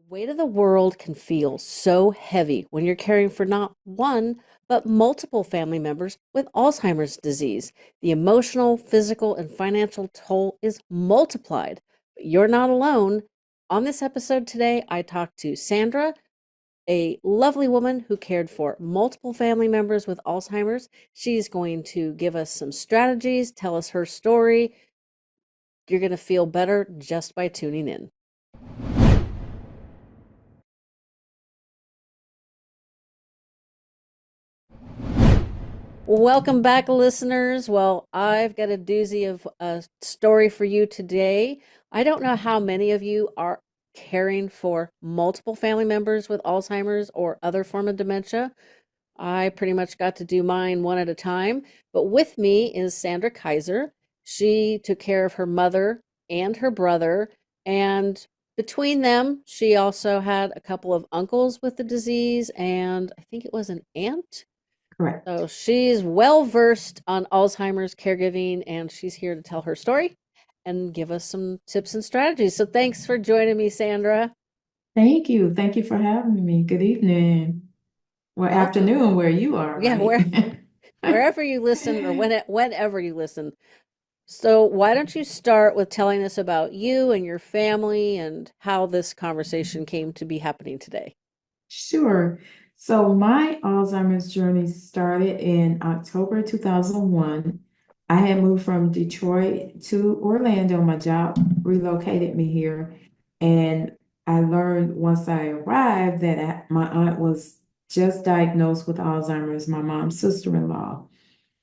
Weight of the world can feel so heavy when you're caring for not one, but multiple family members with Alzheimer's disease. The emotional, physical, and financial toll is multiplied. But you're not alone. On this episode today, I talked to Sandra, a lovely woman who cared for multiple family members with Alzheimer's. She's going to give us some strategies, tell us her story. You're going to feel better just by tuning in. Welcome back, listeners. Well, I've got a doozy of a story for you today. I don't know how many of you are caring for multiple family members with Alzheimer's or other form of dementia. I pretty much got to do mine one at a time. But with me is Sandra Kaiser. She took care of her mother and her brother. And between them, she also had a couple of uncles with the disease, and I think it was an aunt. So Correct. she's well versed on Alzheimer's caregiving, and she's here to tell her story and give us some tips and strategies. So thanks for joining me, Sandra. Thank you. Thank you for having me. Good evening. Well, Welcome. afternoon where you are, Yeah, right? wherever you listen or whenever you listen. So why don't you start with telling us about you and your family and how this conversation came to be happening today? Sure. So my Alzheimer's journey started in October 2001. I had moved from Detroit to Orlando. My job relocated me here. And I learned once I arrived that my aunt was just diagnosed with Alzheimer's, my mom's sister-in-law.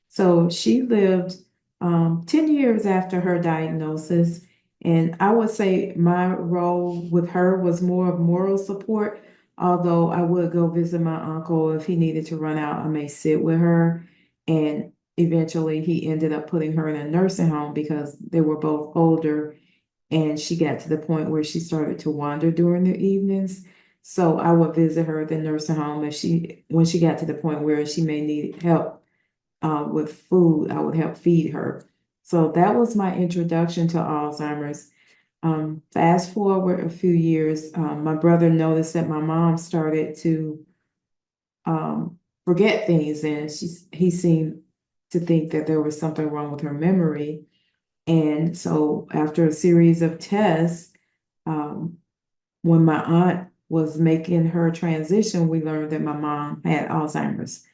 So she lived 10 years after her diagnosis. And I would say my role with her was more of moral support, although I would go visit my uncle if he needed to run out. I may sit with her. And eventually he ended up putting her in a nursing home because they were both older. And she got to the point where she started to wander during the evenings. So I would visit her at the nursing home if when she got to the point where she may need help with food. I would help feed her. So that was my introduction to Alzheimer's. Fast forward a few years, my brother noticed that my mom started to forget things, and he seemed to think that there was something wrong with her memory. And so, after a series of tests, um, when my aunt was making her transition, we learned that my mom had Alzheimer's.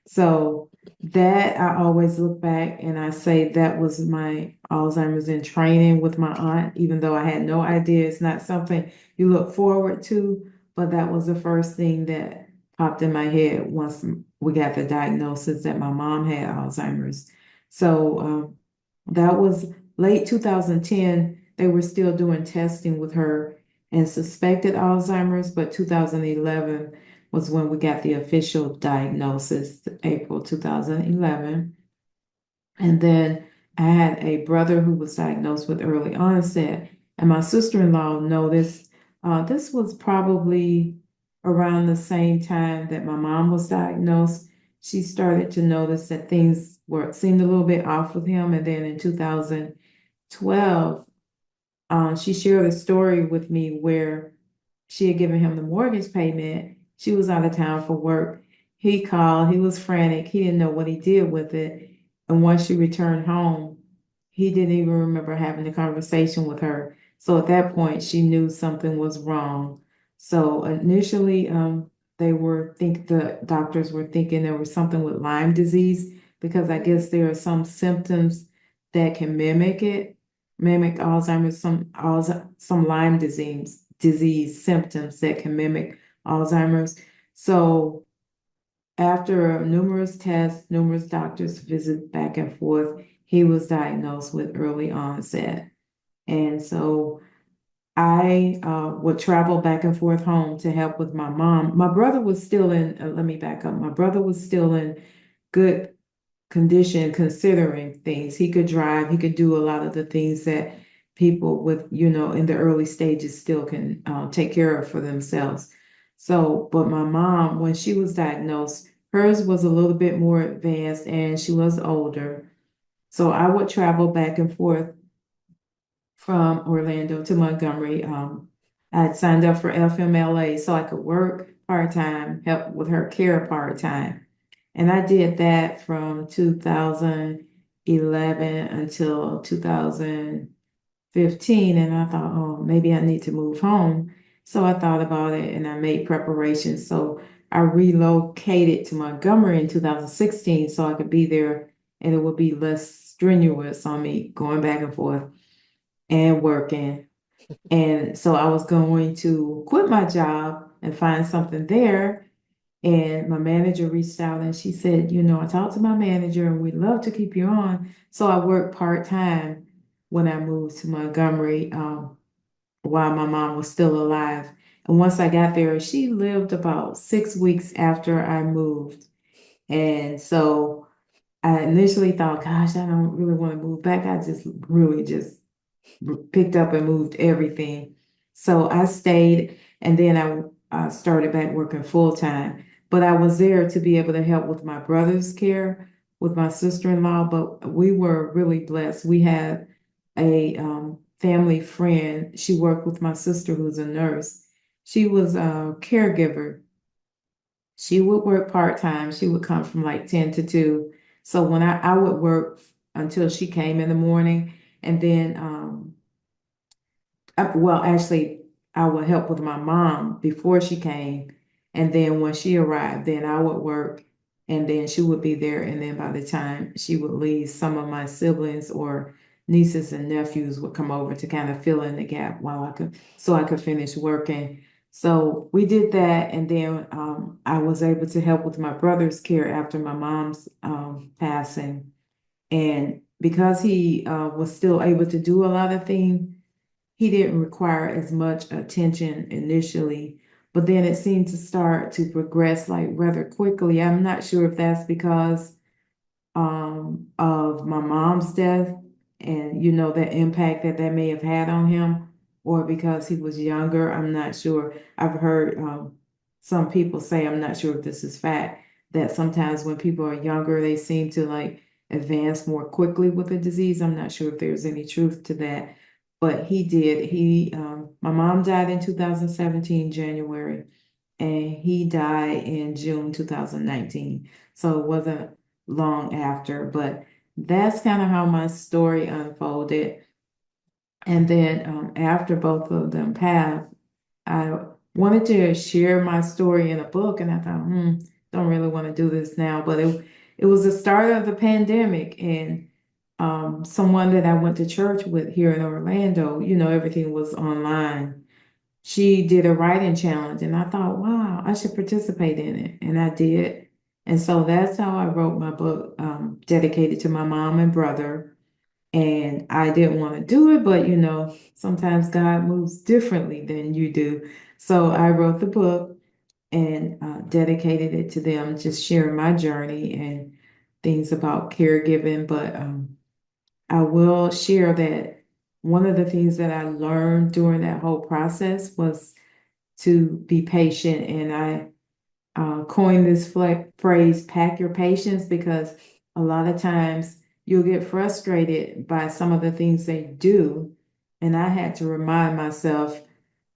So that I always look back and I say that was my Alzheimer's in training with my aunt, even though I had no idea. It's not something you look forward to, but that was the first thing that popped in my head once we got the diagnosis that my mom had Alzheimer's. So that was late 2010. They were still doing testing with her and suspected Alzheimer's, but 2011 was when we got the official diagnosis, April 2011. And then I had a brother who was diagnosed with early onset, and my sister-in-law noticed this was probably around the same time that my mom was diagnosed. She started to notice that things were seemed a little bit off with him, and then in 2012, she shared a story with me where she had given him the mortgage payment. She was out of town for work. He called, he was frantic. He didn't know what he did with it. And once she returned home, he didn't even remember having a conversation with her. So at that point, she knew something was wrong. So initially, the doctors were thinking there was something with Lyme disease because I guess there are some symptoms that can mimic Alzheimer's, some Lyme disease symptoms that can mimic Alzheimer's. So after numerous tests, numerous doctors visit back and forth, he was diagnosed with early onset. And so I would travel back and forth home to help with my mom. My brother was still let me back up. My brother was still in good condition considering things. He could drive, he could do a lot of the things that people with, in the early stages still can take care of for themselves. So, but my mom, when she was diagnosed, hers was a little bit more advanced and she was older. So I would travel back and forth from Orlando to Montgomery. I had signed up for FMLA so I could work part-time, help with her care part-time. And I did that from 2011 until 2015. And I thought, oh, maybe I need to move home. So I thought about it and I made preparations. So I relocated to Montgomery in 2016 so I could be there and it would be less strenuous on me going back and forth and working. And so I was going to quit my job and find something there. And my manager reached out and she said, I talked to my manager and we'd love to keep you on. So I worked part-time when I moved to Montgomery, while my mom was still alive. And once I got there, she lived about 6 weeks after I moved. And so I initially thought, gosh, I don't really want to move back. I just really just picked up and moved everything. So I stayed and then I started back working full time. But I was there to be able to help with my brother's care, with my sister-in-law. But we were really blessed. We had a family friend. She worked with my sister, who's a nurse. She was a caregiver. She would work part-time. She would come from like 10 to 2. So when I would work until she came in the morning. And then well, actually, I would help with my mom before she came. And then when she arrived, then I would work and then she would be there. And then by the time she would leave, some of my siblings or nieces and nephews would come over to kind of fill in the gap so I could finish working. So we did that. And then I was able to help with my brother's care after my mom's passing. And because he was still able to do a lot of things, he didn't require as much attention initially, but then it seemed to start to progress like rather quickly. I'm not sure if that's because of my mom's death and the impact that that may have had on him, or because he was younger. I'm not sure. I've heard some people say, I'm not sure if this is fact, that sometimes when people are younger, they seem to like advance more quickly with the disease. I'm not sure if there's any truth to that, but he did. My mom died in 2017, January, and he died in June 2019. So it wasn't long after, but that's kind of how my story unfolded. And then after both of them passed, I wanted to share my story in a book, and I thought, don't really want to do this now. But it was the start of the pandemic, and someone that I went to church with here in Orlando, everything was online. She did a writing challenge, and I thought, wow, I should participate in it. And I did. And so that's how I wrote my book, dedicated to my mom and brother. And I didn't want to do it, but sometimes God moves differently than you do. So I wrote the book and dedicated it to them, just sharing my journey and things about caregiving. But I will share that one of the things that I learned during that whole process was to be patient. And I coined this phrase, pack your patience, because a lot of times you'll get frustrated by some of the things they do. And I had to remind myself,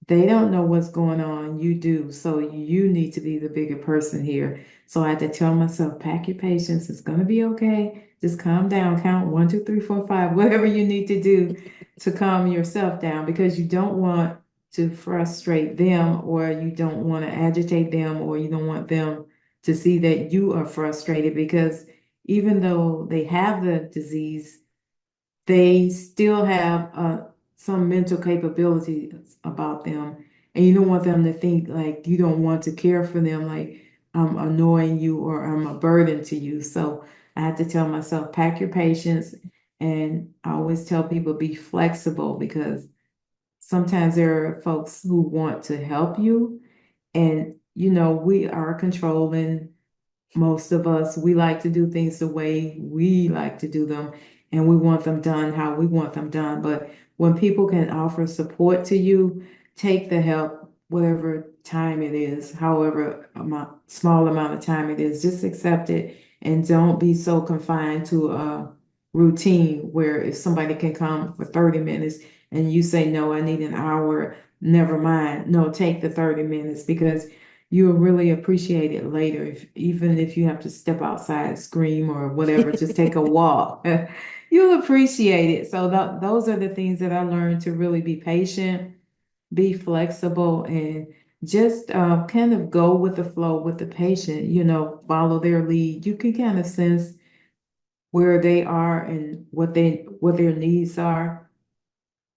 they don't know what's going on. You do. So you need to be the bigger person here. So I had to tell myself, pack your patience. It's going to be okay. Just calm down. Count 1, 2, 3, 4, 5, whatever you need to do to calm yourself down, because you don't want to frustrate them, or you don't want to agitate them, or you don't want them to see that you are frustrated, because even though they have the disease, they still have some mental capabilities about them. And you don't want them to think like you don't want to care for them, like I'm annoying you or I'm a burden to you. So I have to tell myself, pack your patience. And I always tell people, be flexible, because sometimes there are folks who want to help you. And, we are controlling. Most of us, we like to do things the way we like to do them, and we want them done how we want them done. But when people can offer support to you, take the help, whatever time it is, however small amount of time it is, just accept it and don't be so confined to a routine where if somebody can come for 30 minutes and you say, no, I need an hour, never mind. No, take the 30 minutes because you'll really appreciate it later. If even if you have to step outside, scream or whatever, just take a walk. You'll appreciate it. So those are the things that I learned to really be patient, be flexible, and just kind of go with the flow with the patient, follow their lead. You can kind of sense where they are and what their needs are.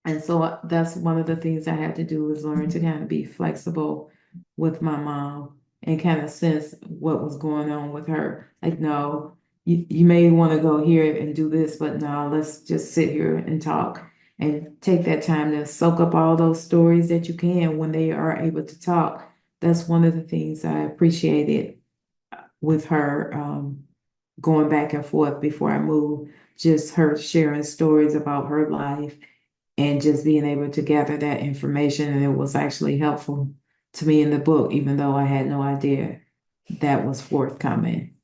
And so that's one of the things I had to do is learn to kind of be flexible with my mom and kind of sense what was going on with her. Like, no, you may want to go here and do this, but no, let's just sit here and talk and take that time to soak up all those stories that you can when they are able to talk. That's one of the things I appreciated with her, going back and forth before I moved, just her sharing stories about her life and just being able to gather that information. And it was actually helpful to me in the book, even though I had no idea that was forthcoming.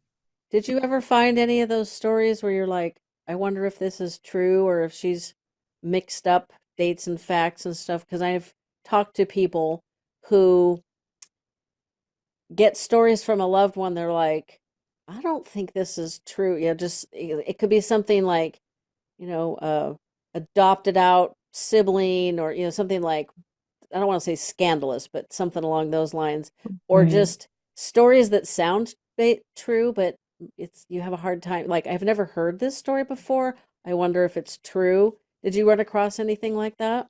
Did you ever find any of those stories where you're like, I wonder if this is true or if she's mixed up dates and facts and stuff? Because I've talked to people who get stories from a loved one. They're like, I don't think this is true. Just it could be something like, adopted out sibling or, something like, I don't want to say scandalous, but something along those lines, or Right. just stories that sound true, but you have a hard time. Like, I've never heard this story before. I wonder if it's true. Did you run across anything like that?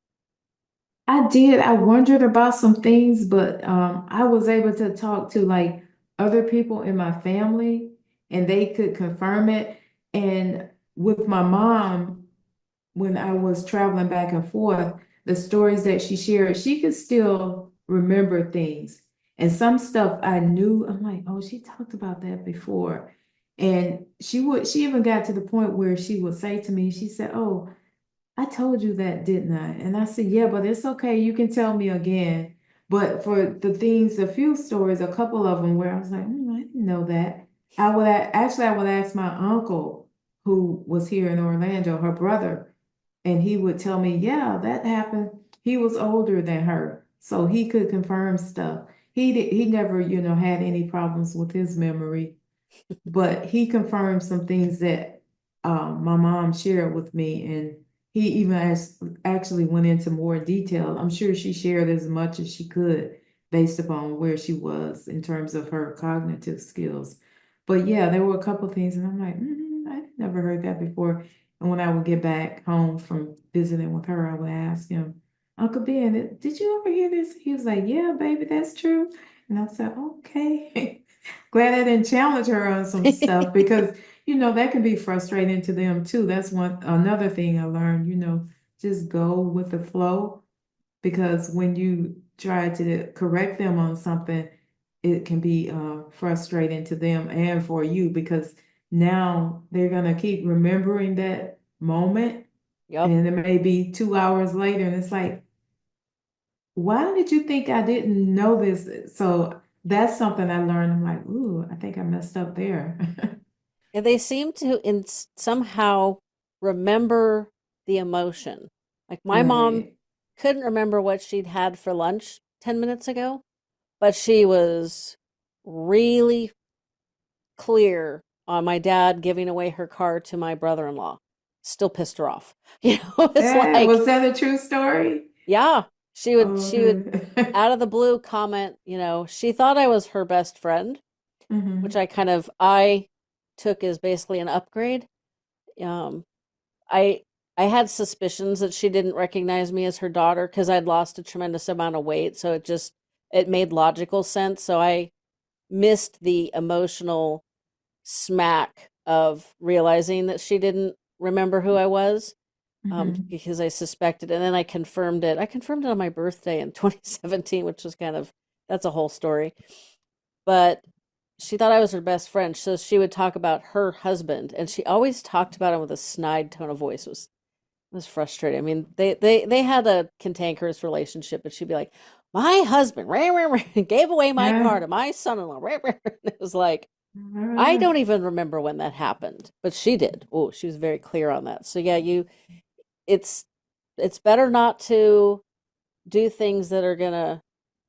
I did. I wondered about some things, but I was able to talk to like other people in my family and they could confirm it. And with my mom, when I was traveling back and forth, the stories that she shared, she could still remember things. And some stuff I knew, I'm like, oh, she talked about that before. And she even got to the point where she would say to me, she said, oh, I told you that, didn't I? And I said, yeah, but it's okay. You can tell me again. But for the things, a few stories, a couple of them where I was like, I didn't know that. I would ask my uncle who was here in Orlando, her brother, and he would tell me, yeah, that happened. He was older than her, so he could confirm stuff. He never, had any problems with his memory, but he confirmed some things that my mom shared with me, and he even actually went into more detail. I'm sure she shared as much as she could based upon where she was in terms of her cognitive skills. But yeah, there were a couple things, and I'm like, I never heard that before. And when I would get back home from visiting with her, I would ask him, Uncle Ben, did you ever hear this? He was like, yeah, baby, that's true. And I said, okay. Glad I didn't challenge her on some stuff because, that can be frustrating to them too. That's another thing I learned, just go with the flow because when you try to correct them on something, it can be frustrating to them and for you because now they're going to keep remembering that moment Yep. and it may be 2 hours later and it's like, why did you think I didn't know this? So that's something I learned. I'm like, ooh, I think I messed up there. And they seem to somehow remember the emotion. Like my mom Right. couldn't remember what she'd had for lunch 10 minutes ago, but she was really clear on my dad giving away her car to my brother-in-law. Still pissed her off. It's Yeah, like, was that a true story? yeah, she would Oh, she would good. out of the blue comment, she thought I was her best friend, which hmm I took as basically an upgrade. Um, I I had suspicions that she didn't recognize me as her daughter because I'd lost a tremendous amount of weight, so it made logical sense. So I missed the emotional smack of realizing that she didn't remember who I was, hmm because I suspected, and then I confirmed it. I confirmed it on my birthday in 2017, which was that's a whole story. But she thought I was her best friend, so she would talk about her husband, and she always talked about him with a snide tone of voice. It was frustrating. I mean, they had a cantankerous relationship, but she'd be like, "My husband rah, rah, rah, gave away my car Yeah. to my son-in-law." Rah, rah. It was like, I don't even remember when that happened, but she did. Oh, she was very clear on that. So yeah, it's it's better not to do things that are going to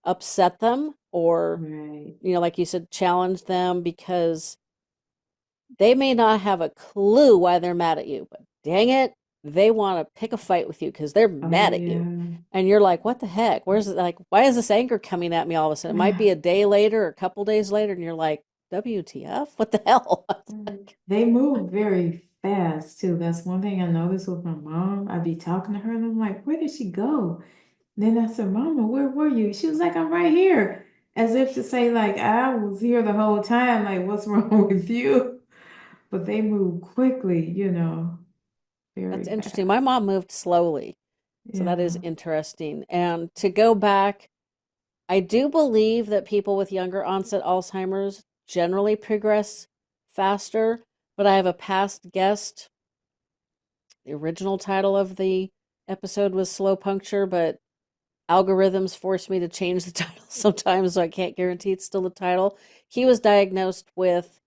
upset them or, Right. like you said, challenge them because they may not have a clue why they're mad at you, but dang it, they want to pick a fight with you because they're Oh mad at you. yeah. And you're like, what the heck? Where's it? Like, why is this anger coming at me all of a sudden? It might be a day later or a couple days later, and you're like, WTF? What the hell? They move very fast too. That's one thing I noticed with my mom. I'd be talking to her and I'm like, where did she go? Then I said, Mama, where were you? She was like, I'm right here. As if to say, like, I was here the whole time. Like, what's wrong with you? But they move quickly, That's very interesting. My fast. mom moved slowly. So that is Yeah. interesting. And to go back, I do believe that people with younger onset Alzheimer's generally progress faster, but I have a past guest. The original title of the episode was Slow Puncture, but algorithms force me to change the title sometimes, so I can't guarantee it's still the title. He was diagnosed with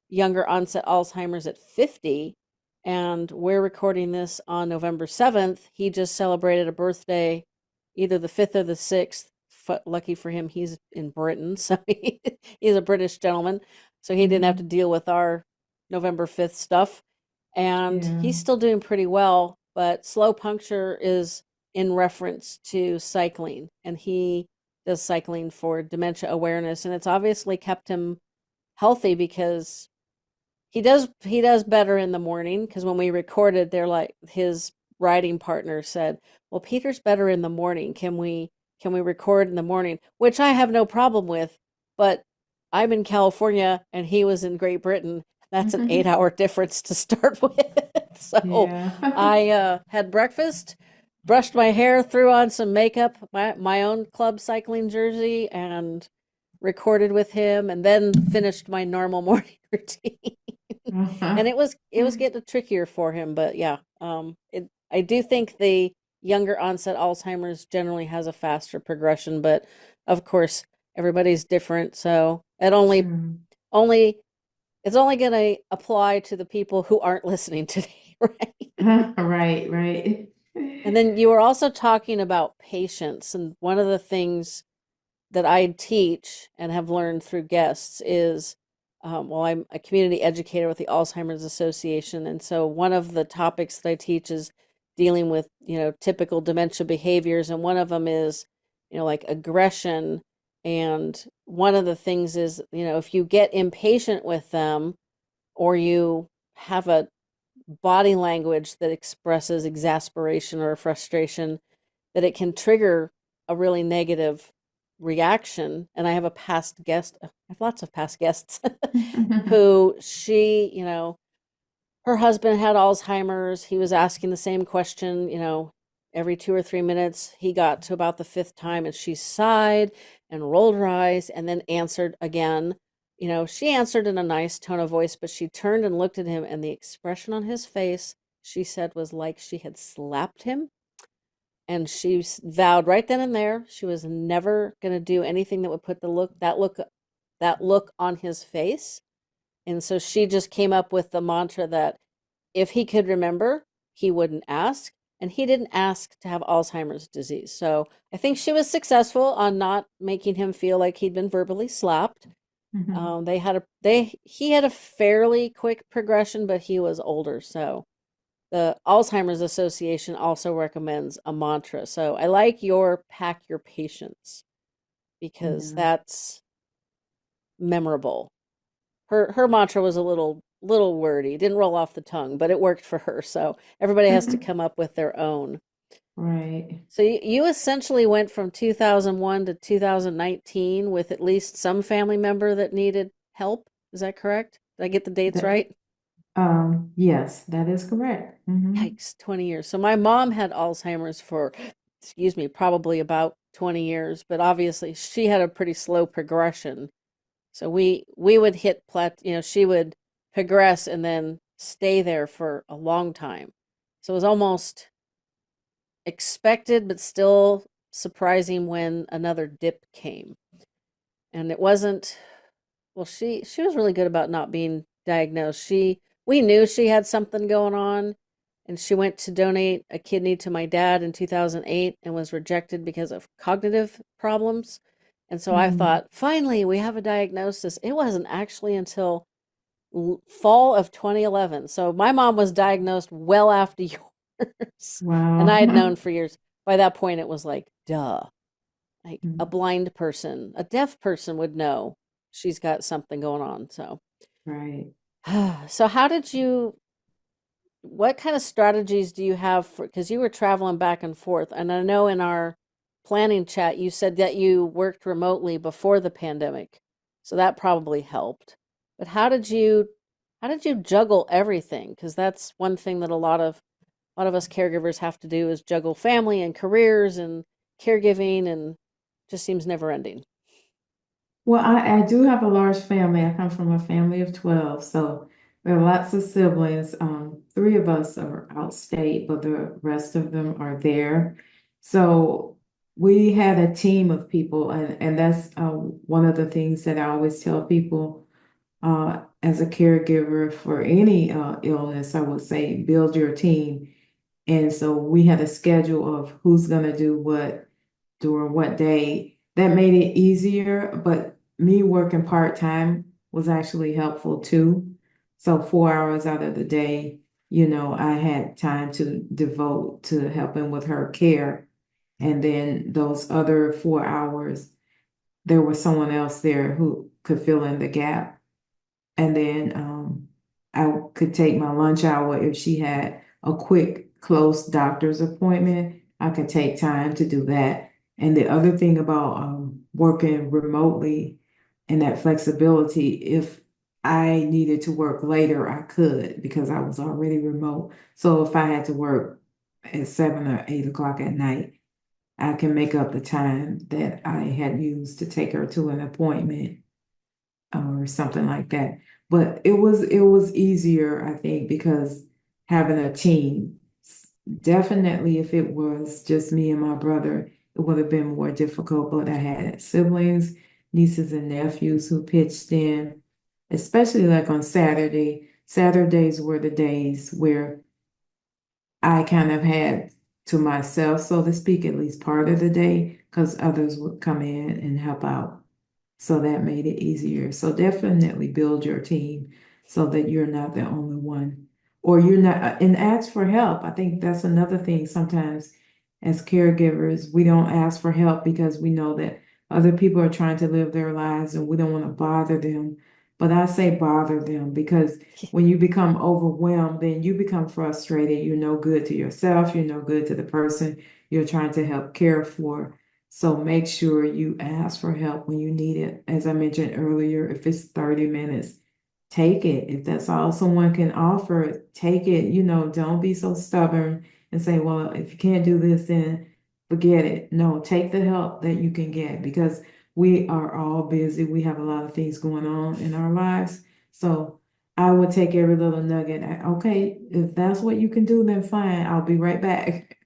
younger onset Alzheimer's at 50, and we're recording this on November 7th. He just celebrated a birthday, either the 5th or the 6th. Lucky for him, he's in Britain, so he's a British gentleman, so he didn't have to Hmm. deal with our November 5th stuff. And Yeah. he's still doing pretty well, but slow puncture is in reference to cycling, and he does cycling for dementia awareness, and it's obviously kept him healthy because he does better in the morning because when we recorded, they're like his riding partner said, "Well, Peter's better in the morning. Can we record in the morning?" Which I have no problem with, but I'm in California and he was in Great Britain. That's an 8 hour difference to start with. So Yeah. I had breakfast, brushed my hair, threw on some makeup, my own club cycling jersey, and recorded with him, and then finished my normal morning routine. And it was getting trickier for him, but yeah, I do think the younger onset Alzheimer's generally has a faster progression, but of course everybody's different, so True. only it's only going to apply to the people who aren't listening today, right? Right, right. And then you were also talking about patience, and one of the things that I teach and have learned through guests is, well, I'm a community educator with the Alzheimer's Association, and so one of the topics that I teach is dealing with typical dementia behaviors, and one of them is like aggression, and one of the things is if you get impatient with them or you have a body language that expresses exasperation or frustration, that it can trigger a really negative reaction. And I have a past guest, I have lots of past guests who her husband had Alzheimer's. He was asking the same question, every 2 or 3 minutes. He got to about the fifth time and she sighed and rolled her eyes and then answered again. She answered in a nice tone of voice, but she turned and looked at him, and the expression on his face, she said, was like she had slapped him. And she vowed right then and there she was never going to do anything that would put that look on his face. And so she just came up with the mantra that if he could remember, he wouldn't ask. And he didn't ask to have Alzheimer's disease. So I think she was successful on not making him feel like he'd been verbally slapped. Mhm. He had a fairly quick progression, but he was older. So the Alzheimer's Association also recommends a mantra. So I like your pack your patience because Yeah. that's memorable. Her mantra was a little wordy, didn't roll off the tongue, but it worked for her. So everybody has to come up with their own. Right. So you essentially went from 2001 to 2019 with at least some family member that needed help. Is that correct? Did I get the dates That, right? yes, that is correct. Yikes, 20 years. So my mom had Alzheimer's for, excuse me, probably about 20 years, but obviously she had a pretty slow progression. So we would hit she would progress and then stay there for a long time. So it was almost expected, but still surprising when another dip came. And it wasn't, well, she was really good about not being diagnosed. We knew she had something going on, and she went to donate a kidney to my dad in 2008 and was rejected because of cognitive problems. And so I Mhm. thought, finally, we have a diagnosis. It wasn't actually until fall of 2011. So my mom was diagnosed well after yours. And I had known Wow. for years. By that point, it was like, duh. Like a Mm, blind person, a deaf person would know she's got something going on. So, right. so how did you, what kind of strategies do you have for, because you were traveling back and forth, and I know in our planning chat you said that you worked remotely before the pandemic, so that probably helped. But how did you juggle everything? Because that's one thing that a lot of us caregivers have to do is juggle family and careers and caregiving, and just seems never ending. Well, I do have a large family. I come from a family of 12, so there are lots of siblings. Three of us are outstate, but the rest of them are there. So we had a team of people, and that's one of the things that I always tell people as a caregiver for any illness, I would say build your team. And so we had a schedule of who's going to do what during what day. That made it easier, but me working part-time was actually helpful too. So 4 hours out of the day, I had time to devote to helping with her care. And then those other 4 hours, there was someone else there who could fill in the gap. And then I could take my lunch hour if she had a quick, close doctor's appointment. I could take time to do that. And the other thing about working remotely and that flexibility, if I needed to work later, I could because I was already remote. So if I had to work at 7 or 8 o'clock at night, I can make up the time that I had used to take her to an appointment or something like that. But it was easier, I think, because having a team. Definitely, if it was just me and my brother, it would have been more difficult. But I had siblings, nieces and nephews who pitched in, especially like on Saturday. Saturdays were the days where I kind of had to myself, so to speak, at least part of the day, because others would come in and help out. So that made it easier. So definitely build your team so that you're not the only one, or you're not, and ask for help. I think that's another thing. Sometimes as caregivers, we don't ask for help because we know that other people are trying to live their lives and we don't want to bother them. But I say bother them because when you become overwhelmed, then you become frustrated. You're no good to yourself. You're no good to the person you're trying to help care for. So make sure you ask for help when you need it. As I mentioned earlier, if it's 30 minutes, take it. If that's all someone can offer, take it. Don't be so stubborn and say, well, if you can't do this, then forget it. No, take the help that you can get because we are all busy. We have a lot of things going on in our lives. So I would take every little nugget. Okay, if that's what you can do, then fine. I'll be right back.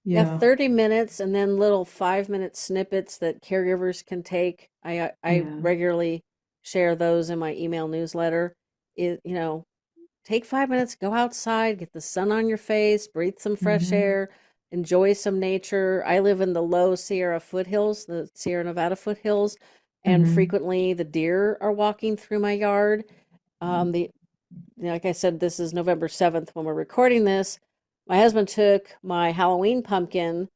Yeah, Yeah, 30 minutes and then little 5 minute snippets that caregivers can take. I yeah. regularly share those in my email newsletter. Take 5 minutes, go outside, get the sun on your face, breathe some fresh Hmm. air, enjoy some nature. I live in the low Sierra foothills, the Sierra Nevada foothills, and Hmm. frequently the deer are walking through my yard. The Like I said, this is November 7th when we're recording this. My husband took my Halloween pumpkin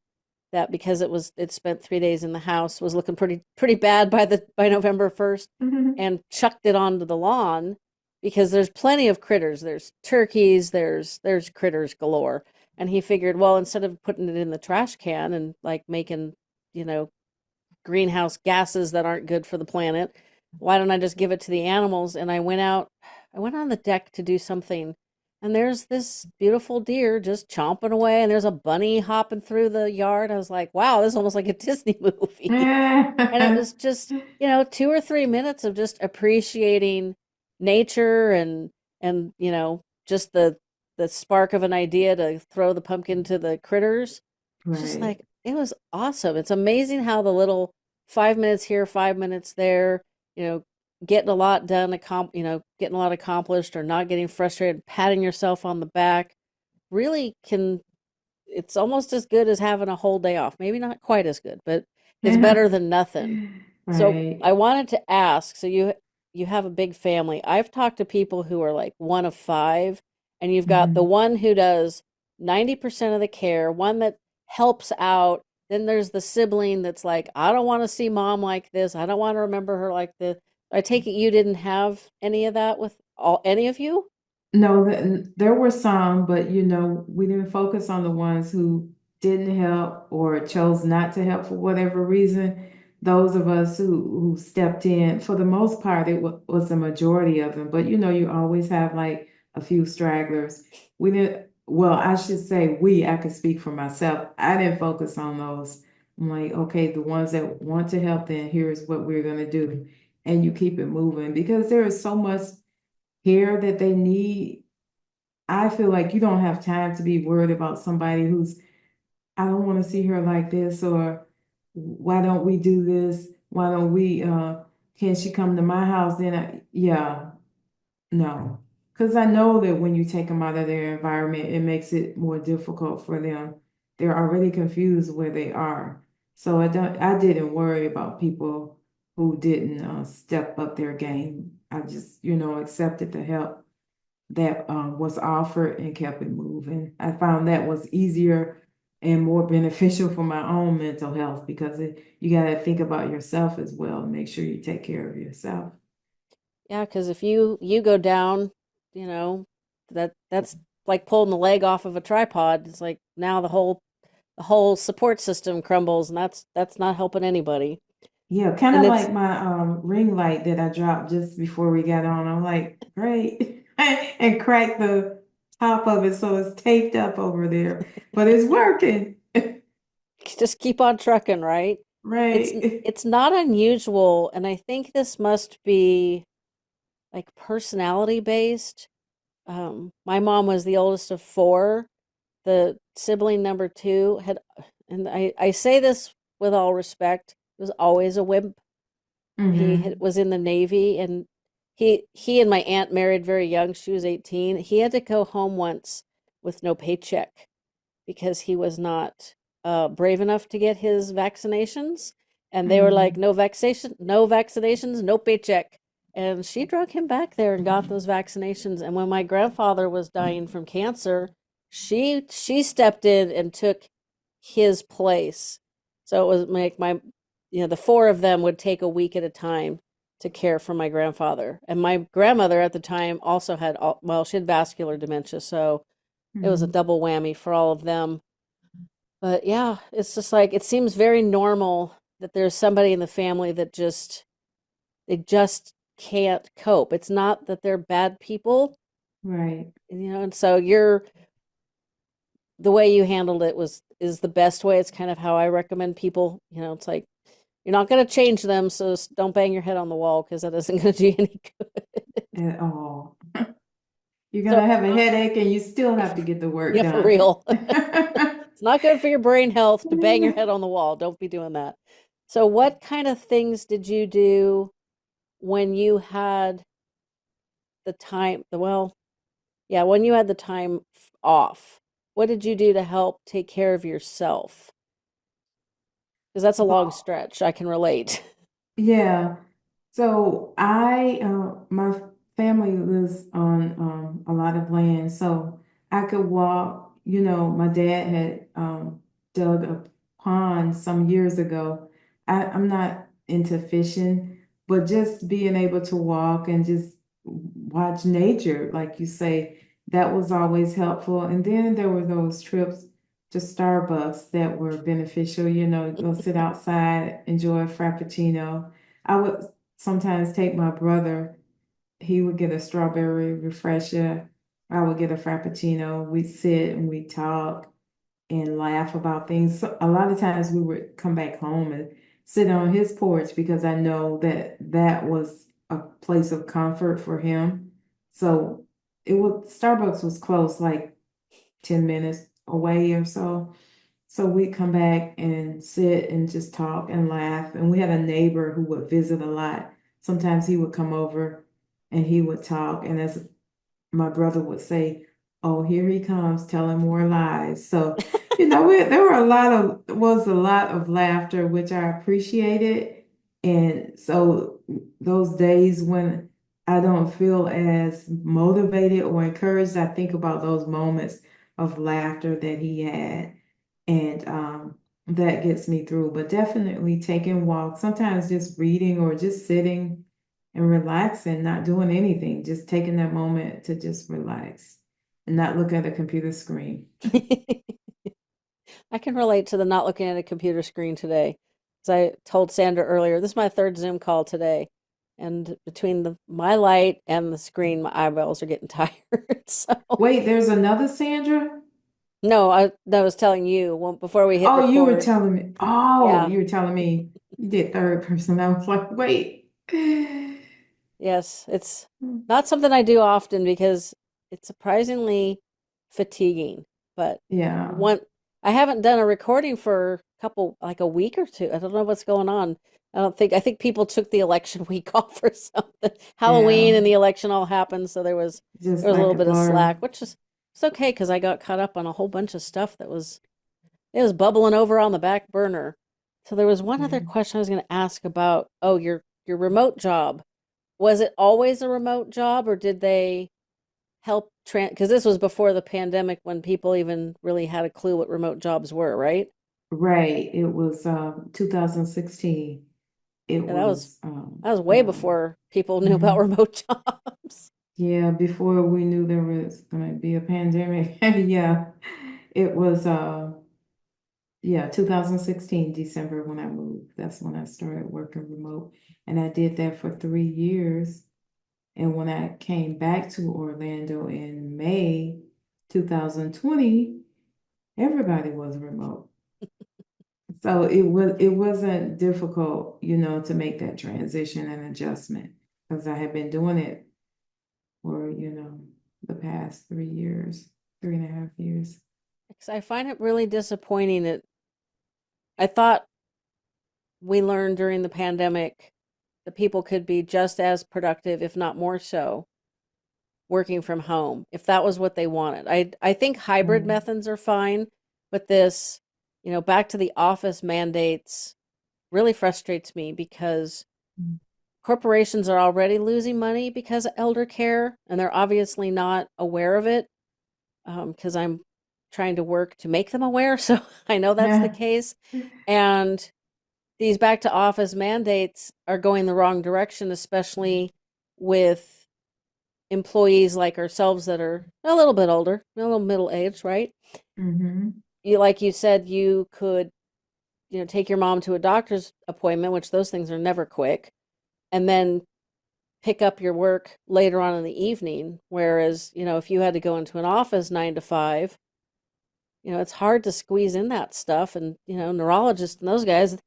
that because it spent 3 days in the house was looking pretty bad by November 1st, Hmm. and chucked it onto the lawn because there's plenty of critters. There's turkeys, there's critters galore. And he figured, well, instead of putting it in the trash can and like making, you know, greenhouse gases that aren't good for the planet. Why don't I just give it to the animals? And I went on the deck to do something, and there's this beautiful deer just chomping away, and there's a bunny hopping through the yard. I was like, wow, this is almost like a Disney movie. And it was just, 2 or 3 minutes of just appreciating nature and just the spark of an idea to throw the pumpkin to the critters. It's just Right. like it was awesome. It's amazing how the little 5 minutes here, 5 minutes there, you know, getting a lot done, getting a lot accomplished or not getting frustrated, patting yourself on the back. really can, it's almost as good as having a whole day off. Maybe not quite as good, but it's better than nothing. So Right. I wanted to ask, so you have a big family. I've talked to people who are like one of five, and you've got the Mhm. one who does 90% of the care, one that helps out. Then there's the sibling that's like, I don't want to see mom like this. I don't want to remember her like this. I take it you didn't have any of that with all any of you? No, there were some, but we didn't focus on the ones who didn't help or chose not to help for whatever reason. Those of us who stepped in, for the most part, it was the majority of them. But you always have like a few stragglers. We didn't, well, I should say I could speak for myself. I didn't focus on those. I'm like, okay, the ones that want to help, then here's what we're gonna do. And you keep it moving because there is so much care that they need. I feel like you don't have time to be worried about somebody who's, I don't want to see her like this, or why don't we do this? Why don't we, can she come to my house? Then, yeah, no. Because I know that when you take them out of their environment, it makes it more difficult for them. They're already confused where they are. So I didn't worry about people who didn't step up their game. I just, accepted the help that was offered and kept it moving. I found that was easier and more beneficial for my own mental health because you got to think about yourself as well and make sure you take care of yourself. Yeah, because if you go down, you know, that's like pulling the leg off of a tripod. It's like now the whole support system crumbles, and that's not helping anybody. Yeah, kind And of it's like my ring light that I dropped just before we got on. I'm like, great, and cracked the top of it so it's taped up over there, but it's working. just keep on trucking, right? It's Right. it's not unusual, and I think this must be like personality based. My mom was the oldest of four. The sibling number two had, and I say this with all respect, was always a wimp. Hmm. Was in the Navy, and he and my aunt married very young. She was 18. He had to go home once with no paycheck because he was not brave enough to get his vaccinations. And they were like, Hmm. no vaccination, no vaccinations, no paycheck. And she drug him back there and got those vaccinations. And when my grandfather was dying from cancer, she stepped in and took his place. So it was like the four of them would take a week at a time to care for my grandfather. And my grandmother at the time also had, well, she had vascular dementia. So it was a Hmm. double whammy for all of them. But yeah, it's just like it seems very normal that there's somebody in the family that they just can't cope. It's not that they're bad people, Right. and so the way you handled it was is the best way. It's kind of how I recommend people, it's like you're not going to change them, so don't bang your head on the wall because that isn't going to do any good. At all. You're So, gonna have a headache and you still have to get the work yeah, for done. real. It's not good for your brain health to bang your head on the wall. Don't be doing that. So, what kind of things did you do when you had the time? Well, yeah, when you had the time off, what did you do to help take care of yourself? Because that's a long Well, stretch. I can relate. yeah. So my family lives on a lot of land, so I could walk. My dad had dug a pond some years ago. I'm not into fishing, but just being able to walk and just watch nature, like you say, that was always helpful. And then there were those trips to Starbucks that were beneficial. Go sit outside, enjoy a frappuccino. I would sometimes take my brother. He would get a strawberry refresher. I would get a frappuccino. We'd sit and we'd talk and laugh about things. So a lot of times we would come back home and sit on his porch because I know that that was a place of comfort for him. So Starbucks was close, like 10 minutes away or so. So we'd come back and sit and just talk and laugh. And we had a neighbor who would visit a lot. Sometimes he would come over and he would talk. And as my brother would say, oh, here he comes telling more lies. So, there were a lot of laughter, which I appreciated. And so those days when I don't feel as motivated or encouraged, I think about those moments of laughter that he had. And that gets me through. But definitely taking walks, sometimes just reading or just sitting and relaxing, not doing anything, just taking that moment to just relax and not look at a computer screen. I can relate to the not looking at a computer screen today. As I told Sandra earlier, this is my third Zoom call today. And between my light and the screen, my eyeballs are getting tired. So, Wait, there's another Sandra? no, I was telling you before we hit Oh, you were record. telling me. Oh, Yeah. you were telling me you did third person. I was like, wait. Yes, it's not something I do often because it's surprisingly fatiguing. But Yeah, one, I haven't done a recording for like a week or two. I don't know what's going on. I think people took the election week off or something. Halloween yeah, and the election all happened, so just there was a like little a bit of blur. slack, which is it's okay because I got caught up on a whole bunch of stuff it was bubbling over on the back burner. So there was one other Yeah. question I was going to ask about, oh, your remote job. Was it always a remote job, or did they help because this was before the pandemic when people even really had a clue what remote jobs were, right? Right. It was 2016. It Yeah, was that was way before people knew about mhm. remote jobs. Yeah, before we knew there was gonna be a pandemic. Yeah. It was yeah, 2016, December when I moved. That's when I started working remote. And I did that for 3 years. And when I came back to Orlando in May 2020, everybody was remote. So it wasn't difficult, to make that transition and adjustment because I had been doing it for, the past 3 years, 3.5 years. Because I find it really disappointing that I thought we learned during the pandemic that people could be just as productive, if not more so, working from home if that was what they wanted. I think hybrid Right. methods are fine, but this, back to the office mandates really frustrates me because corporations are already losing money because of elder care, and they're obviously not aware of it because I'm trying to work to make them aware. So I know that's the Yeah. case. And these back to office mandates are going the wrong direction, especially with employees like ourselves that are a little bit older, a little middle aged, right? Mm-hmm. Like you said, you could, take your mom to a doctor's appointment, which those things are never quick, and then pick up your work later on in the evening. Whereas, if you had to go into an office 9 to 5, it's hard to squeeze in that stuff. And, neurologists and those guys,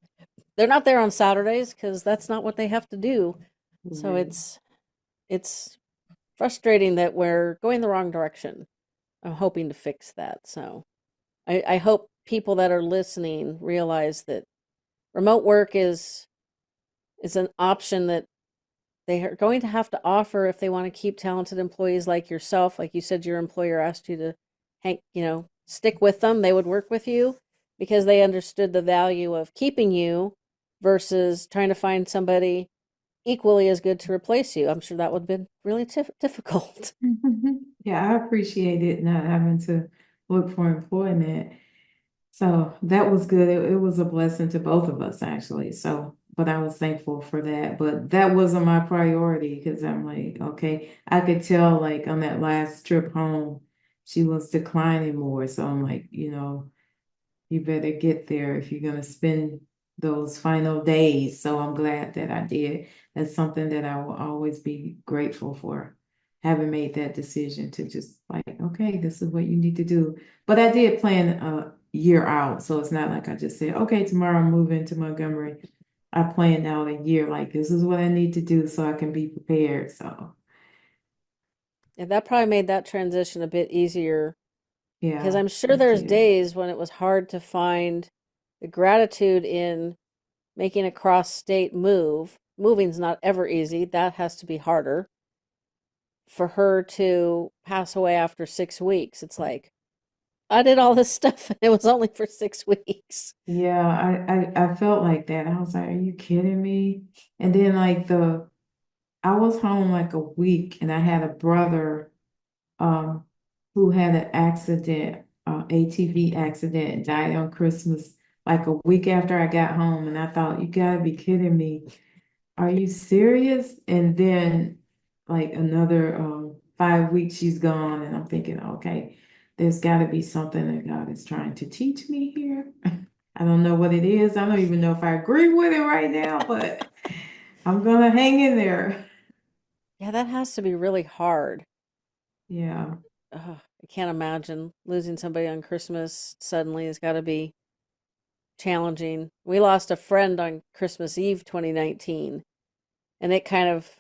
they're not there on Saturdays because that's not what they have to do. So Right. it's frustrating that we're going the wrong direction. I'm hoping to fix that. So I hope people that are listening realize that remote work is an option that they are going to have to offer if they want to keep talented employees like yourself. Like you said, your employer asked you to stick with them. They would work with you because they understood the value of keeping you versus trying to find somebody equally as good to replace you. I'm sure that would have been really difficult. Yeah, I appreciate it not having to look for employment. So that was good. It was a blessing to both of us, actually. So, but I was thankful for that. But that wasn't my priority because I'm like, okay, I could tell like on that last trip home, she was declining more. So I'm like, you better get there if you're going to spend those final days. So I'm glad that I did. That's something that I will always be grateful for, having made that decision to just like, okay, this is what you need to do. But I did plan a year out. So it's not like I just said, okay, tomorrow I'm moving to Montgomery. I planned out a year, like this is what I need to do so I can be prepared. So And that probably made that transition a bit easier because yeah, I'm sure it there's did. days when it was hard to find the gratitude in making a cross state move. Moving's not ever easy. That has to be harder. for her to pass away after 6 weeks, it's like, I did all this stuff and it was only for 6 weeks. Yeah, I felt like that. I was like, are you kidding me? And then like I was home like a week and I had a brother um who had an accident, ATV accident, and died on Christmas, like a week after I got home. And I thought, you gotta be kidding me. Are you serious? And then like another 5 weeks she's gone, and I'm thinking, okay, there's gotta be something that God is trying to teach me here. I don't know what it is. I don't even know if I agree with it right now, but I'm gonna hang in there. Yeah, that has to be really hard. Yeah. I can't imagine losing somebody on Christmas suddenly has got to be challenging. We lost a friend on Christmas Eve 2019, and it kind of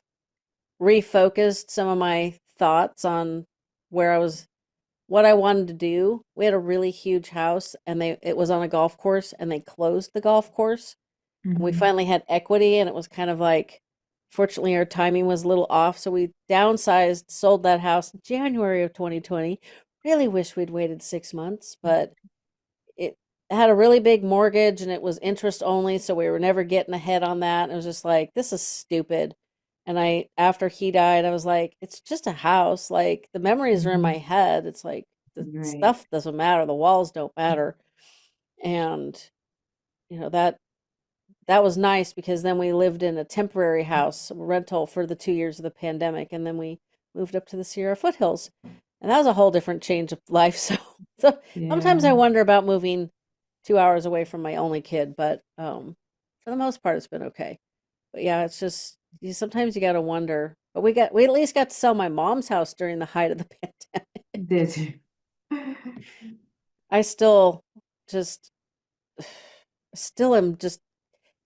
refocused some of my thoughts on where I was, what I wanted to do. We had a really huge house, and it was on a golf course, and they closed the golf course. And we Hmm. finally had equity, and it was kind of like, fortunately, our timing was a little off, so we downsized, sold that house in January of 2020. Really wish we'd waited 6 months, but it had a really big mortgage and it was interest only, so we were never getting ahead on that. And it was just like, this is stupid. And after he died, I was like, it's just a house. Like the memories are in my Hmm. head. It's like the Right. stuff doesn't matter, the walls don't matter. And that was nice because then we lived in a temporary house rental for the 2 years of the pandemic, and then we moved up to the Sierra foothills, and that was a whole different change of life. So sometimes I Yeah. wonder about moving 2 hours away from my only kid, but for the most part, it's been okay. But yeah, it's just sometimes you got to wonder. But we at least got to sell my mom's house during the height of the pandemic. Did you? I still just still am just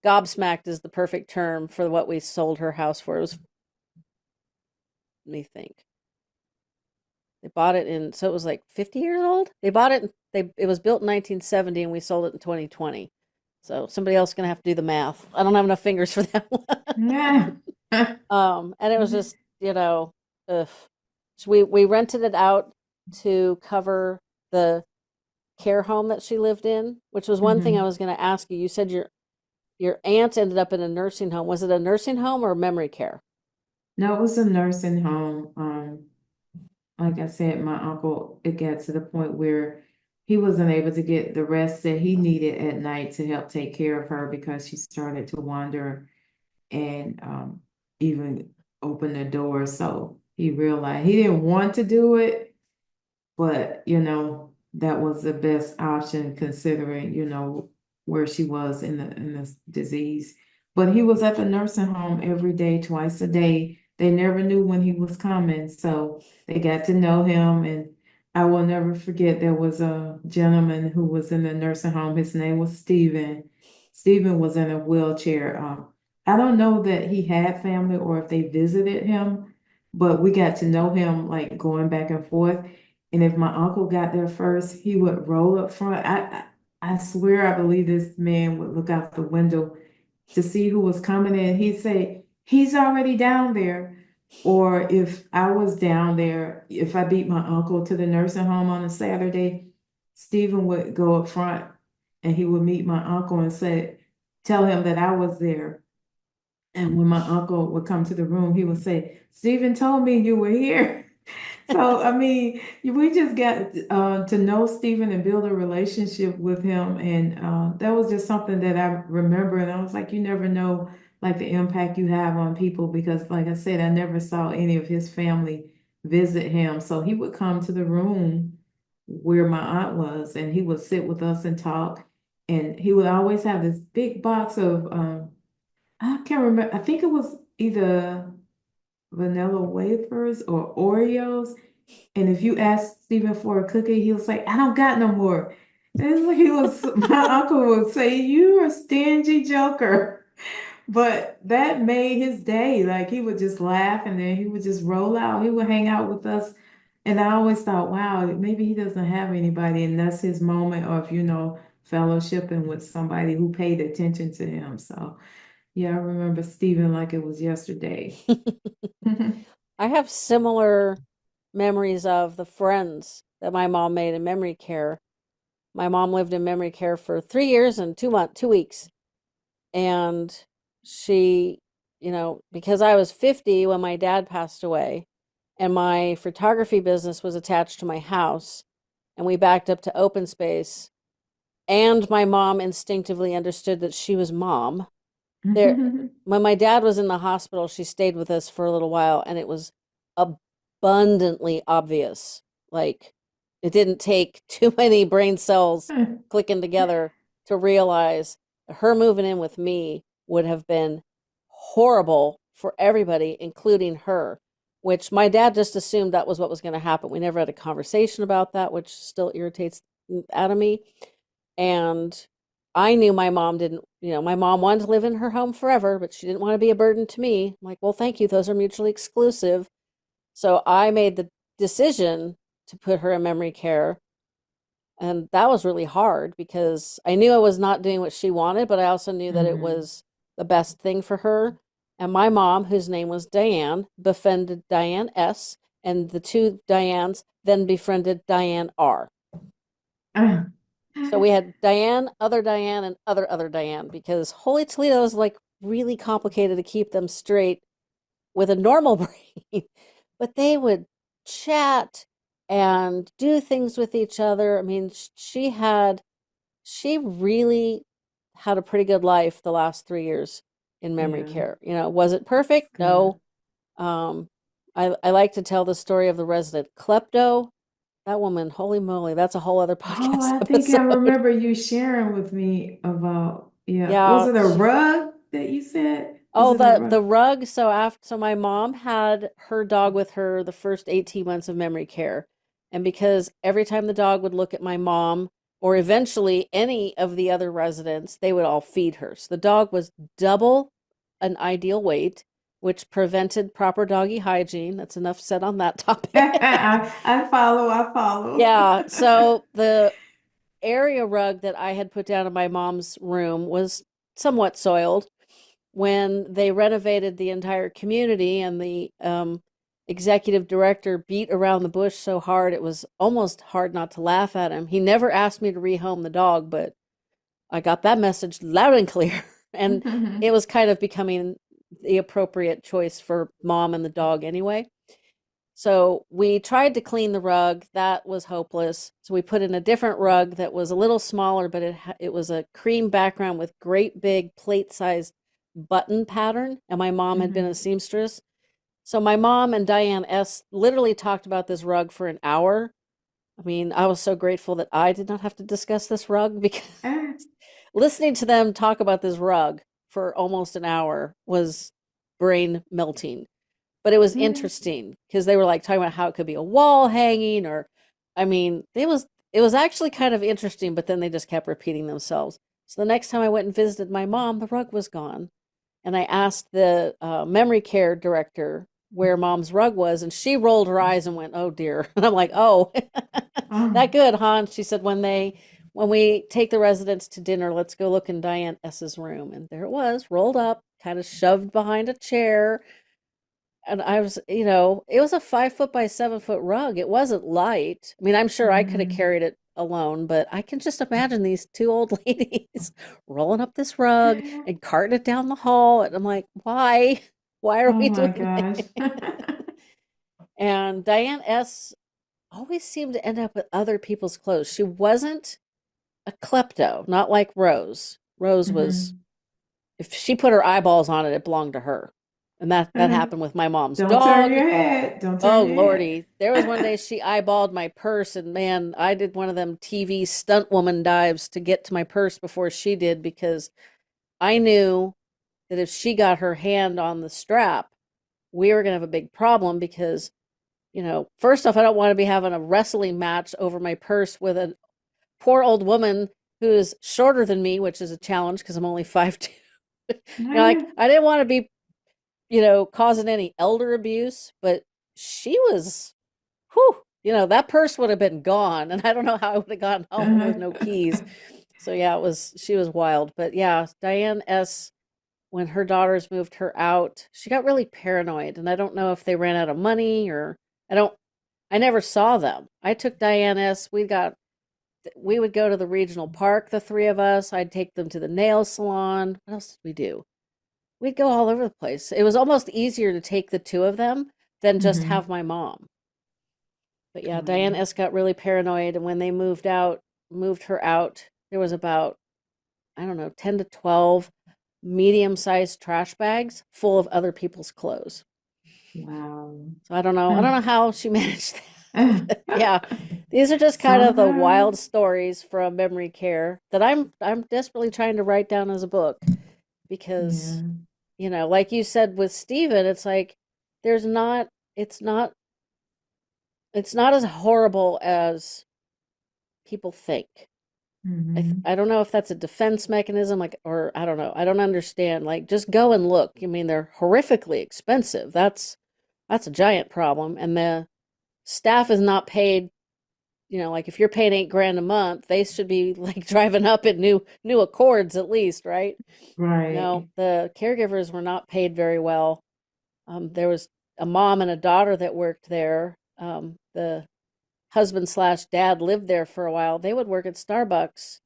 gobsmacked is the perfect term for what we sold her house for. It was, let me think. They bought it in, so it was like 50 years old. They bought it, it was built in 1970 and we sold it in 2020. So somebody else is going to have to do the math. I don't have enough fingers for that one. Yeah. And it was just, ugh. So we rented it out to cover the care home that she lived in, which was one thing I Hmm. was going to ask you. You said your aunt ended up in a nursing home. Was it a nursing home or memory care? No, it was a nursing home. Like I said, my uncle, it got to the point where he wasn't able to get the rest that he needed at night to help take care of her because she started to wander and even open the door. So he realized he didn't want to do it, but that was the best option considering where she was in this disease. But he was at the nursing home every day, twice a day. They never knew when he was coming, so they got to know him. And I will never forget, there was a gentleman who was in the nursing home. His name was Stephen. Stephen was in a wheelchair. I don't know that he had family or if they visited him, but we got to know him like going back and forth. And if my uncle got there first, he would roll up front. I swear I believe this man would look out the window to see who was coming in. He'd say, he's already down there. Or if I was down there, if I beat my uncle to the nursing home on a Saturday, Stephen would go up front and he would meet my uncle and tell him that I was there. And when my uncle would come to the room, he would say, Stephen told me you were here. So, I mean, we just got to know Stephen and build a relationship with him. And that was just something that I remember. And I was like, you never know, like, the impact you have on people because, like I said, I never saw any of his family visit him. So he would come to the room where my aunt was and he would sit with us and talk. And he would always have this big box of, I can't remember, I think it was either vanilla wafers or Oreos. And if you ask Stephen for a cookie, he'll say, I don't got no more. And my uncle would say, you are a stingy joker. But that made his day. Like he would just laugh and then he would just roll out. He would hang out with us. And I always thought, wow, maybe he doesn't have anybody. And that's his moment of, fellowshipping with somebody who paid attention to him. So, yeah, I remember Stephen like it was yesterday. I have similar memories of the friends that my mom made in memory care. My mom lived in memory care for 3 years and 2 weeks. And she, because I was 50 when my dad passed away, and my photography business was attached to my house, and we backed up to open space, and my mom instinctively understood that she was mom. There, when my dad was in the hospital, she stayed with us for a little while, and it was abundantly obvious. Like, it didn't take too many brain cells clicking together to realize her moving in with me would have been horrible for everybody, including her, which my dad just assumed that was what was going to happen. We never had a conversation about that, which still irritates out of me. And I knew my mom didn't, my mom wanted to live in her home forever, but she didn't want to be a burden to me. I'm like, well, thank you. Those are mutually exclusive. So I made the decision to put her in memory care. And that was really hard because I knew I was not doing what she wanted, but I also knew that it Mhm. was the best thing for her. And my mom, whose name was Diane, befriended Diane S., and the two Dianes then befriended Diane R. Ah. So we had Diane, and other Diane because Holy Toledo is like really complicated to keep them straight with a normal brain. But they would chat and do things with each other. I mean, she really had a pretty good life the last 3 years in memory Yeah, care. Was it it's perfect? good. No. Um, I like to tell the story of the resident klepto. That woman, holy moly, that's a whole other Oh, podcast I think I episode. remember you sharing with me about, yeah. Was Yeah. it a rug that you said? Was Oh, it a the rug? rug. So my mom had her dog with her the first 18 months of memory care. And because every time the dog would look at my mom or eventually any of the other residents, they would all feed her. So the dog was double an ideal weight, which prevented proper doggy hygiene. That's enough said on that topic. I follow, I follow. Yeah, so the area rug that I had put down in my mom's room was somewhat soiled. When they renovated the entire community and the executive director beat around the bush so hard it was almost hard not to laugh at him. He never asked me to rehome the dog, but I got that message loud and clear. And it was kind of becoming the appropriate choice for mom and the dog anyway. So we tried to clean the rug. That was hopeless. So we put in a different rug that was a little smaller, but it was a cream background with great big plate-sized button pattern. And my mom had been a Mhm. seamstress. So my mom and Diane S. literally talked about this rug for an hour. I mean, I was so grateful that I did not have to discuss this rug because Ah. listening to them talk about this rug for almost an hour was brain melting, but it was interesting because they were like talking about how it could be a wall hanging or I mean, it was actually kind of interesting, but then they just kept repeating themselves. So the next time I went and visited my mom, the rug was gone. And I asked the memory care director where mom's rug was, and she rolled her eyes and went, "Oh dear." And I'm like, "Oh, that Oh, good, huh?" And she said, when we take the residents to dinner, let's go look in Diane S's room." And there it was, rolled up, kind of shoved behind a chair. And I was, it was a 5 foot by 7 foot rug. It wasn't light. I mean, I'm sure I could have mhm. carried it alone, but I can just imagine these two old ladies rolling up this rug and carting it down the hall. And I'm like, why? Why are Oh we my doing gosh. this? And Diane S. always seemed to end up with other people's clothes. She wasn't a klepto, not like Rose. Rose was, Mhm. if she put her eyeballs on it, it belonged to her. And that happened with my mom's Don't turn dog. your head. Don't Oh turn your Lordy. There was one day head. she eyeballed my purse and man, I did one of them TV stunt woman dives to get to my purse before she did because I knew that if she got her hand on the strap, we were gonna have a big problem because, first off, I don't want to be having a wrestling match over my purse with a poor old woman who's shorter than me, which is a challenge because I'm only 5'2". Like I didn't want to be, causing any elder abuse, but she was whew, that purse would have been gone, and I don't know how I would have gotten home with no keys. So yeah, she was wild. But yeah, Diane S. when her daughters moved her out, she got really paranoid. And I don't know if they ran out of money or I don't, I never saw them. I took Diane S. We would go to the regional park, the three of us. I'd take them to the nail salon. What else did we do? We'd go all over the place. It was almost easier to take the two of them than just Mm-hmm. have my mom. But yeah, Diane Wow. S. got really paranoid. And when they moved her out, there was about, I don't know, 10 to 12 medium sized trash bags full of other people's clothes. Wow. So I don't know. I don't know how she managed that. But yeah, these are just kind of the Somehow. wild stories from memory care that I'm desperately trying to write down as a book because, Yeah. like you said with Steven, it's like there's not it's not it's not as horrible as people think. Mm-hmm. I don't know if that's a defense mechanism, like, or I don't know. I don't understand. Like, just go and look. I mean, they're horrifically expensive. That's a giant problem, and the staff is not paid. Like if you're paying 8 grand a month, they should be like driving up in new Accords at least, right? No, Right. the caregivers were not paid very well. There was a mom and a daughter that worked there. The husband slash dad lived there for a while. They would work at Starbucks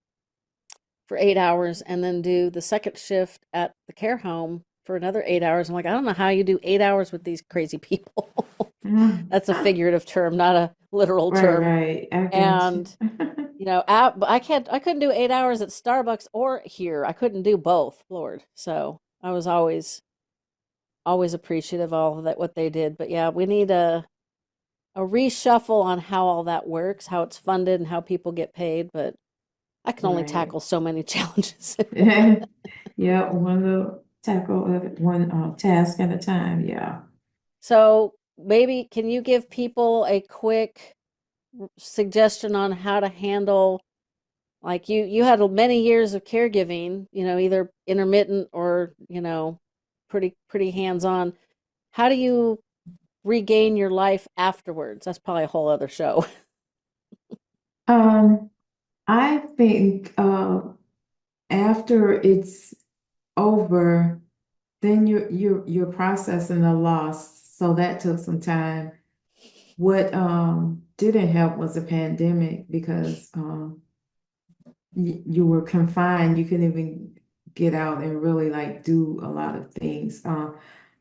for 8 hours and then do the second shift at the care home for another 8 hours. I'm like, I don't know how you do 8 hours with these crazy people. Mm. That's a figurative term, not a literal Right, term. right. I got you. And I couldn't do 8 hours at Starbucks or here. I couldn't do both, Lord. So I was always appreciative of all of that what they did. But yeah, we need a reshuffle on how all that works, how it's funded, and how people get paid. But I can only Right. tackle so many challenges. Yeah, one little tackle of one task at a time. Yeah. So maybe can you give people a quick suggestion on how to handle, like you had many years of caregiving, either intermittent or, pretty hands-on. How do you regain your life afterwards? That's probably a whole other show. Um, I think after it's over, then you're processing the loss. So that took some time. What didn't help was the pandemic because you were confined. You couldn't even get out and really like do a lot of things.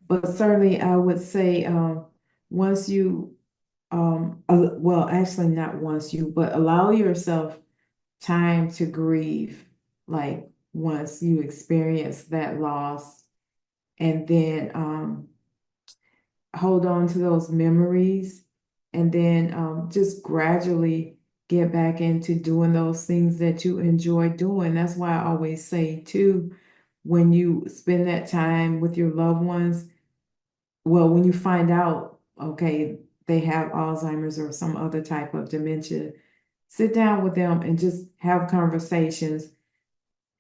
But certainly I would say once you well, actually not once you, but allow yourself time to grieve, like once you experience that loss, and then hold on to those memories, and then just gradually get back into doing those things that you enjoy doing. That's why I always say too, when you spend that time with your loved ones, well, when you find out, okay, they have Alzheimer's or some other type of dementia, sit down with them and just have conversations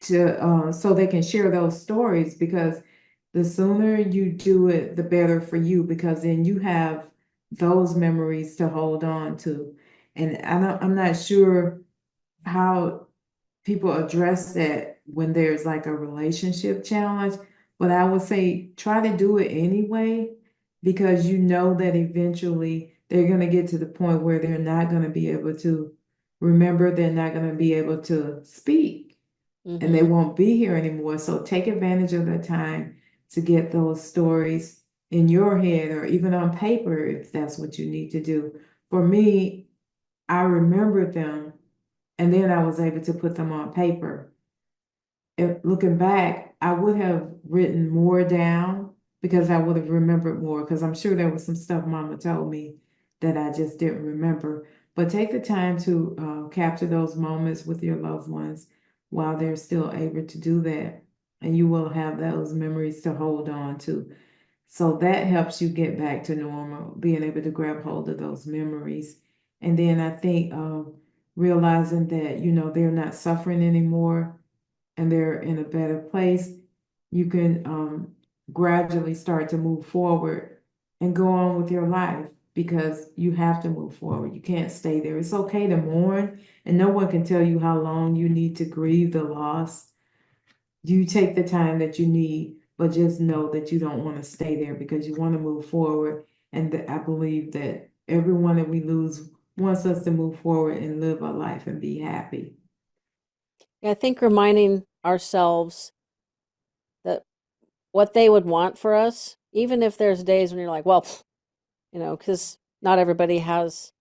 to so they can share those stories, because the sooner you do it, the better for you, because then you have those memories to hold on to. And I'm not sure how people address that when there's like a relationship challenge, but I would say try to do it anyway, because you know that eventually they're going to get to the point where they're not going to be able to remember, they're not going to be able to speak, and they Mm-hmm. won't be here anymore. So take advantage of the time to get those stories in your head or even on paper if that's what you need to do. For me, I remembered them and then I was able to put them on paper. If looking back, I would have written more down because I would have remembered more, because I'm sure there was some stuff Mama told me that I just didn't remember. But take the time to capture those moments with your loved ones while they're still able to do that, and you will have those memories to hold on to. So that helps you get back to normal, being able to grab hold of those memories. And then I think realizing that, they're not suffering anymore and they're in a better place, you can gradually start to move forward and go on with your life, because you have to move forward. You can't stay there. It's okay to mourn, and no one can tell you how long you need to grieve the loss. You take the time that you need, but just know that you don't want to stay there because you want to move forward. And I believe that everyone that we lose wants us to move forward and live a life and be happy. Yeah, I think reminding ourselves that what they would want for us, even if there's days when you're like, well, because not everybody has,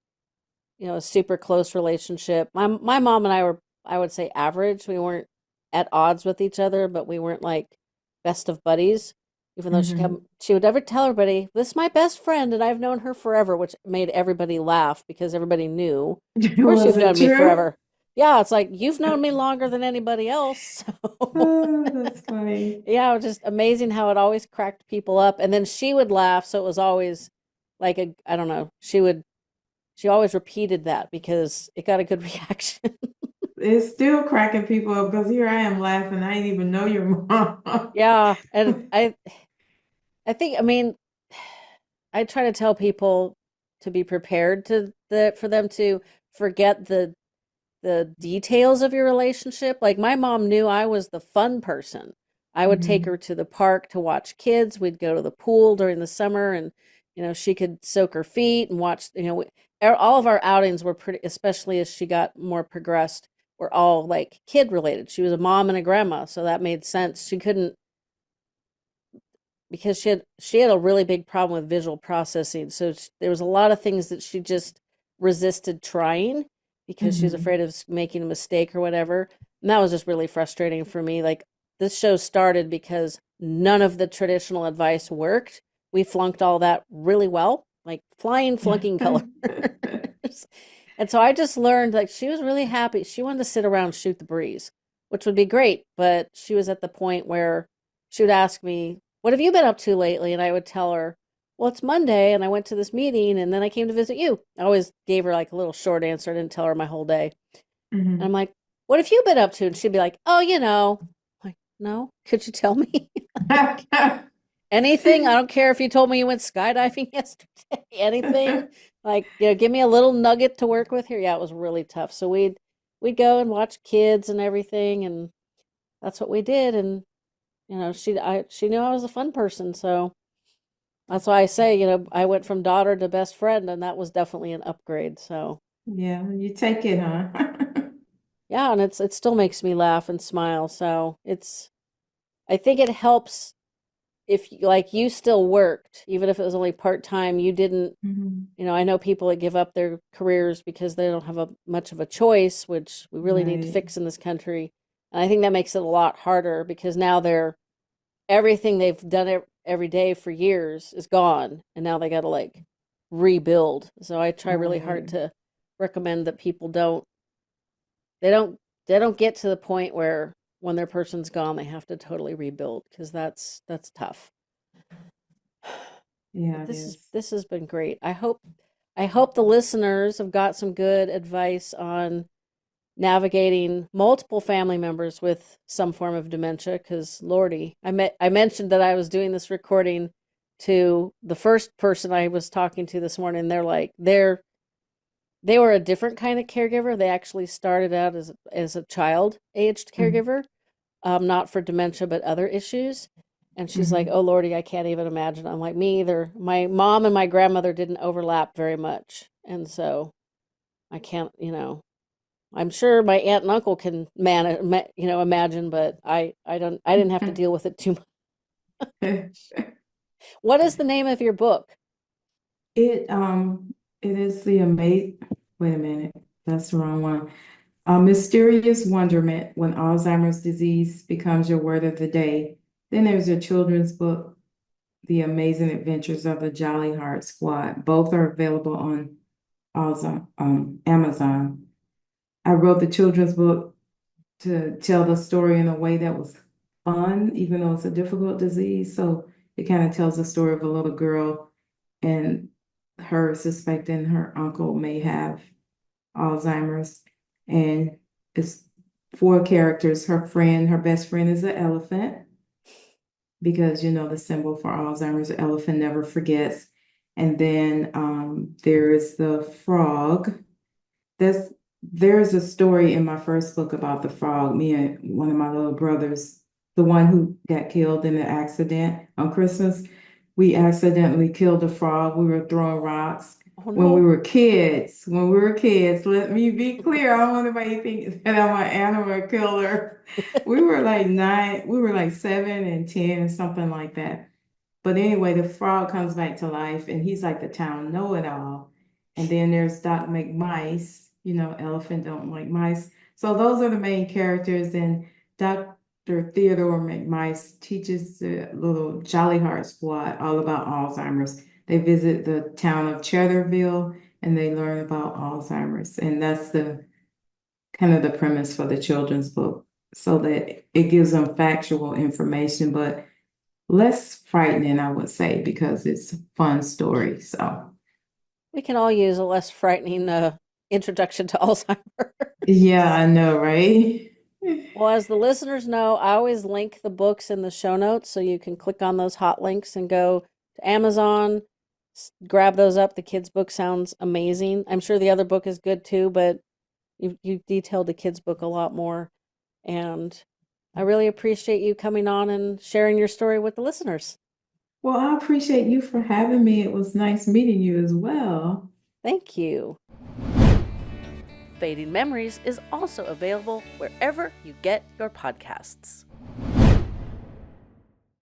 a super close relationship. My mom and I were, I would say, average. We weren't at odds with each other, but we weren't like best of buddies. Even though Hmm. she would ever tell everybody, "This is my best friend, and I've known her forever," which made everybody laugh because everybody knew. Of course, Was you've it known me true? forever. Yeah, it's like you've known me longer than anybody else. So Oh, that's funny. yeah, it was just amazing how it always cracked people up. And then she would laugh, so it was always like I don't know, she always repeated that because it got a good reaction. It's still cracking people up because here I am laughing. I didn't even know your mom. Yeah, and I think, I mean, I try to tell people to be prepared for them to forget the details of your relationship. Like my mom knew I was the fun person. I would take her Hmm. to the park to watch kids. We'd go to the pool during the summer, and she could soak her feet and watch, all of our outings were pretty, especially as she got more progressed, were all like kid related. She was a mom and a grandma, so that made sense. She couldn't, because she had a really big problem with visual processing. So there was a lot of things that she just resisted trying because she was Hmm. afraid of making a mistake or whatever. And that was just really frustrating for me. Like this show started because none of the traditional advice worked. We flunked all that really well, like flying flunking colors. And so I just learned like she was really happy. She wanted to sit around and shoot the breeze, which would be great, but she was at the point where she would ask me, "What have you been up to lately?" And I would tell her, "Well, it's Monday and I went to this meeting and then I came to visit you." I always gave her like a little short answer. I didn't tell her my whole day. And I'm Hmm. like, "What have you been up to?" And she'd be like, "Oh, you know." I'm like, "No, could you tell me?" Like, anything. I don't care if you told me you went skydiving yesterday. Anything. Like, give me a little nugget to work with here. Yeah, it was really tough. So we'd go and watch kids and everything, and that's what we did. And she knew I was a fun person, so that's why I say, I went from daughter to best friend, and that was definitely an upgrade. So Yeah, you take it, huh? yeah, and it still makes me laugh and smile. So I think it helps if like you still worked, even if it was only part time. You didn't, Hmm. I know people that give up their careers because they don't have much of a choice, which we really need to Right. fix in this country. And I think that makes it a lot harder because now everything they've done every day for years is gone, and now they got to like rebuild. So I try really hard Right. to recommend that people they don't they don't get to the point where when their person's gone they have to totally rebuild, because that's tough. Yeah, But it is. this has been great. I hope the listeners have got some good advice on navigating multiple family members with some form of dementia, because lordy, I mentioned that I was doing this recording to the first person I was talking to this morning. They're like they were a different kind of caregiver. They actually started out as a child aged Mm-hmm. caregiver, not for dementia but other issues. And she's like, Mm-hmm. "Oh lordy, I can't even imagine." I'm like, "Me either." My mom and my grandmother didn't overlap very much, and so I can't, I'm sure my aunt and uncle can imagine, but I didn't have to deal with it too much. What is the name of your book? It it is the amazing. Wait a minute, that's the wrong one. A mysterious wonderment when Alzheimer's disease becomes your word of the day. Then there's a children's book, The Amazing Adventures of the Jolly Heart Squad. Both are available on Amazon. I wrote the children's book to tell the story in a way that was fun, even though it's a difficult disease. So it kind of tells the story of a little girl and her suspecting her uncle may have Alzheimer's. And it's four characters. Her best friend is an elephant because the symbol for Alzheimer's, the elephant never forgets. And then there is the frog. There's a story in my first book about the frog. Me and one of my little brothers the one who got killed in the accident on Christmas. We accidentally killed a frog. We were throwing rocks Oh when we no. were kids. When we were kids, let me be clear. I don't want anybody to think that I'm an animal killer. We were like 9, we were like 7 and 10 or something like that. But anyway, the frog comes back to life and he's like the town know-it-all. And then there's Doc McMice, elephant don't like mice. So those are the main characters. And Dr. Theodore McMice teaches the little Jolly Heart Squad all about Alzheimer's. They visit the town of Cheddarville and they learn about Alzheimer's. And that's the kind of the premise for the children's book, so that it gives them factual information, but less frightening, I would say, because it's a fun story. So, We can all use a less frightening introduction to Alzheimer's. yeah, I know, right? Well, as the listeners know, I always link the books in the show notes so you can click on those hot links and go to Amazon, grab those up. The kids' book sounds amazing. I'm sure the other book is good too, but you detailed the kids' book a lot more. And I really appreciate you coming on and sharing your story with the listeners. Well, I appreciate you for having me. It was nice meeting you as well. Thank you. Fading Memories is also available wherever you get your podcasts.